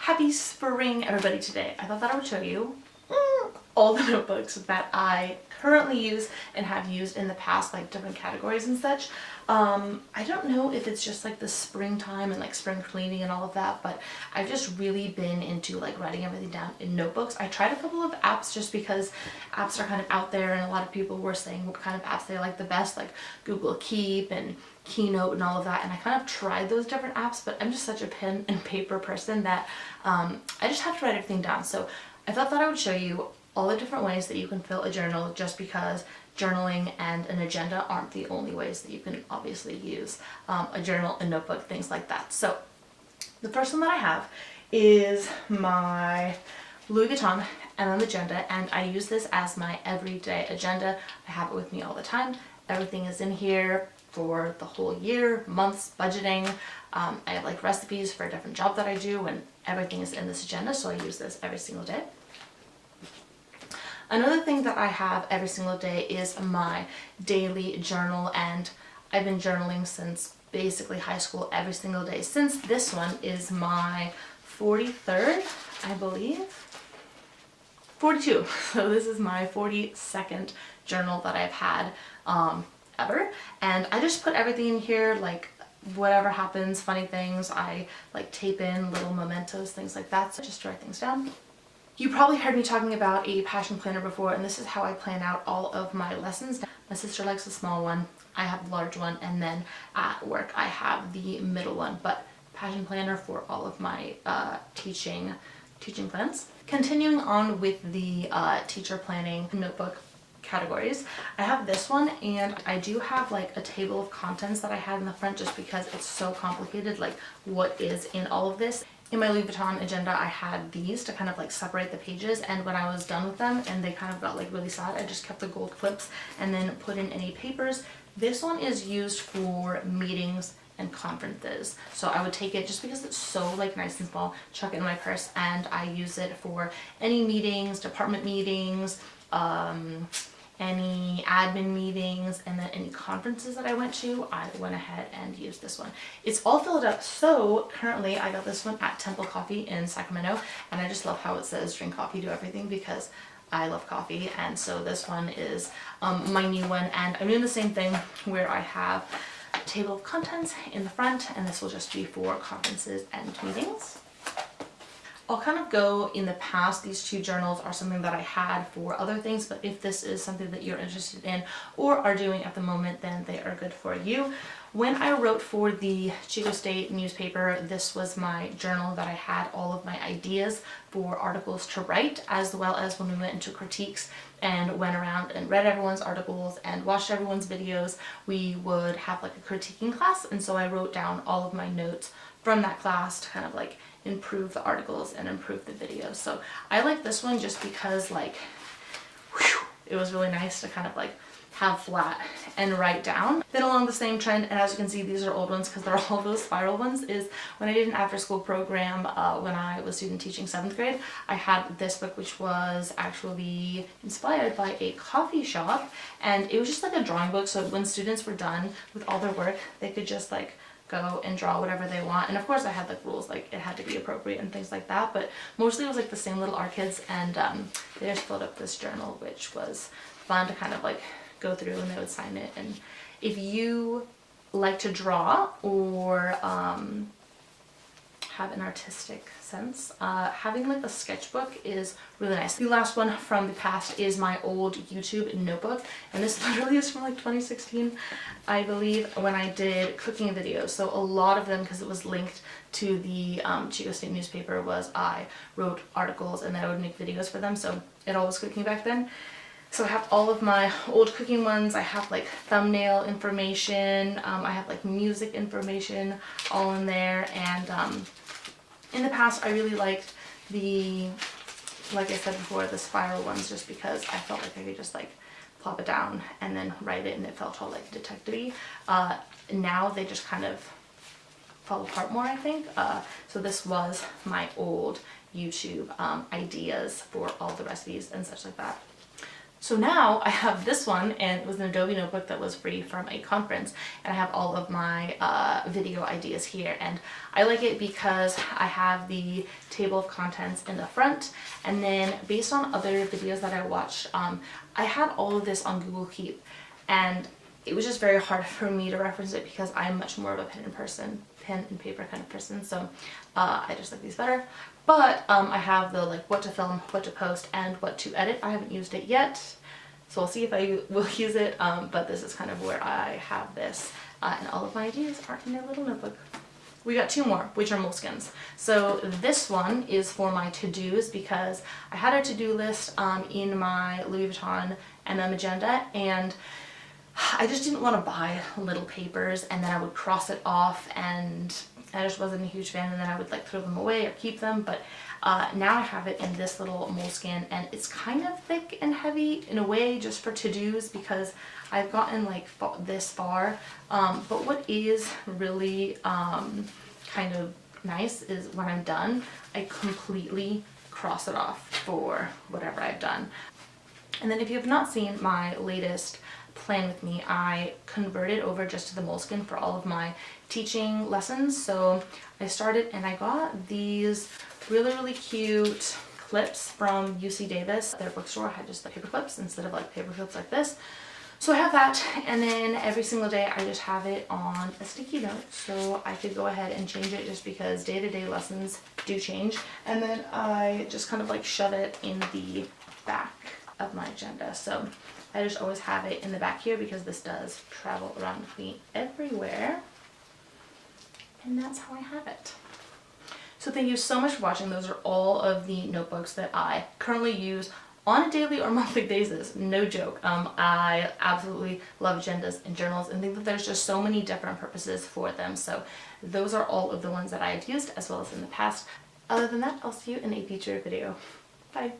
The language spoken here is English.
Happy spring, everybody. Today I thought that I would show you all the notebooks that I currently use and have used in the past, like different categories and such. I don't know if it's just like the springtime and like spring cleaning and all of that, but I've just really been into like writing everything down in notebooks. I tried a couple of apps just because apps are kind of out there and a lot of people were saying what kind of apps they like the best, like Google Keep and Keynote and all of that, and I kind of tried those different apps, but I'm just such a pen and paper person that I just have to write everything down. So I thought that I would show you all the different ways that you can fill a journal, just because journaling and an agenda aren't the only ways that you can obviously use a journal, a notebook, things like that. So the first one that I have is my Louis Vuitton MM agenda, and I use this as my everyday agenda. I have it with me all the time. Everything is in here for the whole year, months, budgeting. I have like recipes for a different job that I do, and everything is in this agenda, so I use this every single day. Another thing that I have every single day is my daily journal, and I've been journaling since basically high school every single day, since this one is my 43rd, I believe. 42. So this is my 42nd journal that I've had ever, and I just put everything in here, like whatever happens, funny things, I like tape in little mementos, things like that, so just write things down. You probably heard me talking about a passion planner before, and this is how I plan out all of my lessons. My sister likes a small one, I have the large one, and then at work I have the middle one, but passion planner for all of my teaching plans. Continuing on with the teacher planning notebook categories, I have this one, and I do have like a table of contents that I had in the front just because it's so complicated, like what is in all of this. In my Louis Vuitton agenda, I had these to kind of like separate the pages, and when I was done with them and they kind of got like really sad, I just kept the gold clips and then put in any papers. This one is used for meetings and conferences, so I would take it just because it's so like nice and small, chuck it in my purse, and I use it for any meetings, department meetings, any admin meetings, and then any conferences that I went to, I went ahead and used this one. It's all filled up, so currently I got this one at Temple Coffee in Sacramento, and I just love how it says drink coffee, do everything, because I love coffee. And so this one is my new one, and I'm doing the same thing where I have a table of contents in the front, and this will just be for conferences and meetings. I'll kind of go in the past. These two journals are something that I had for other things, but if this is something that you're interested in or are doing at the moment, then they are good for you. When I wrote for the Chico State newspaper, this was my journal that I had all of my ideas for articles to write, as well as when we went into critiques and went around and read everyone's articles and watched everyone's videos, we would have like a critiquing class, and so I wrote down all of my notes from that class to kind of like improve the articles and improve the videos. So I like this one just because like it was really nice to kind of like have flat and write down. Then along the same trend, and as you can see these are old ones because they're all those spiral ones, is when I did an after school program when I was student teaching 7th grade, I had this book which was actually inspired by a coffee shop, and it was just like a drawing book, so when students were done with all their work they could just like go and draw whatever they want. And of course I had like rules, like it had to be appropriate and things like that, but mostly it was like the same little art kids, and they just filled up this journal, which was fun to kind of like go through, and they would sign it. And if you like to draw or have an artistic sense, having like a sketchbook is really nice. The last one from the past is my old YouTube notebook, and this literally is from like 2016, I believe, when I did cooking videos. So a lot of them, because it was linked to the Chico State newspaper, was I wrote articles and then I would make videos for them, so it all was cooking back then. So I have all of my old cooking ones. I have like thumbnail information, I have like music information all in there, and in the past I really liked the, like I said before, the spiral ones, just because I felt like I could just like plop it down and then write it, and it felt all like detective-y. Now they just kind of fall apart more, I think. So this was my old YouTube ideas for all the recipes and such like that. So now I have this one, and it was an Adobe notebook that was free from a conference, and I have all of my video ideas here, and I like it because I have the table of contents in the front, and then based on other videos that I watched, I had all of this on Google Keep, and it was just very hard for me to reference it because I'm much more of a pen and paper kind of person, so I just like these better. But I have the like what to film, what to post, and what to edit. I haven't used it yet, so I'll see if I will use it, but this is kind of where I have this, and all of my ideas are in a little notebook. We got two more, which are Moleskines. So this one is for my to-dos because I had a to-do list in my Louis Vuitton MM agenda, and I just didn't want to buy little papers and then I would cross it off, and I just wasn't a huge fan, and then I would like throw them away or keep them. But now I have it in this little Moleskine, and it's kind of thick and heavy in a way just for to-dos because I've gotten like this far. But what is really kind of nice is when I'm done, I completely cross it off for whatever I've done. And then if you have not seen my latest plan with me, I converted over just to the Moleskine for all of my teaching lessons. So I started, and I got these really cute clips from UC Davis. Their bookstore had just the paper clips instead of like paper clips like this. So I have that, and then every single day I just have it on a sticky note so I could go ahead and change it just because day-to-day lessons do change. And then I just kind of like shove it in the back of my agenda. So I just always have it in the back here because this does travel around with me everywhere. And that's how I have it. So thank you so much for watching. Those are all of the notebooks that I currently use on a daily or monthly basis. No joke. I absolutely love agendas and journals and think that there's just so many different purposes for them. So those are all of the ones that I've used as well as in the past. Other than that, I'll see you in a future video. Bye.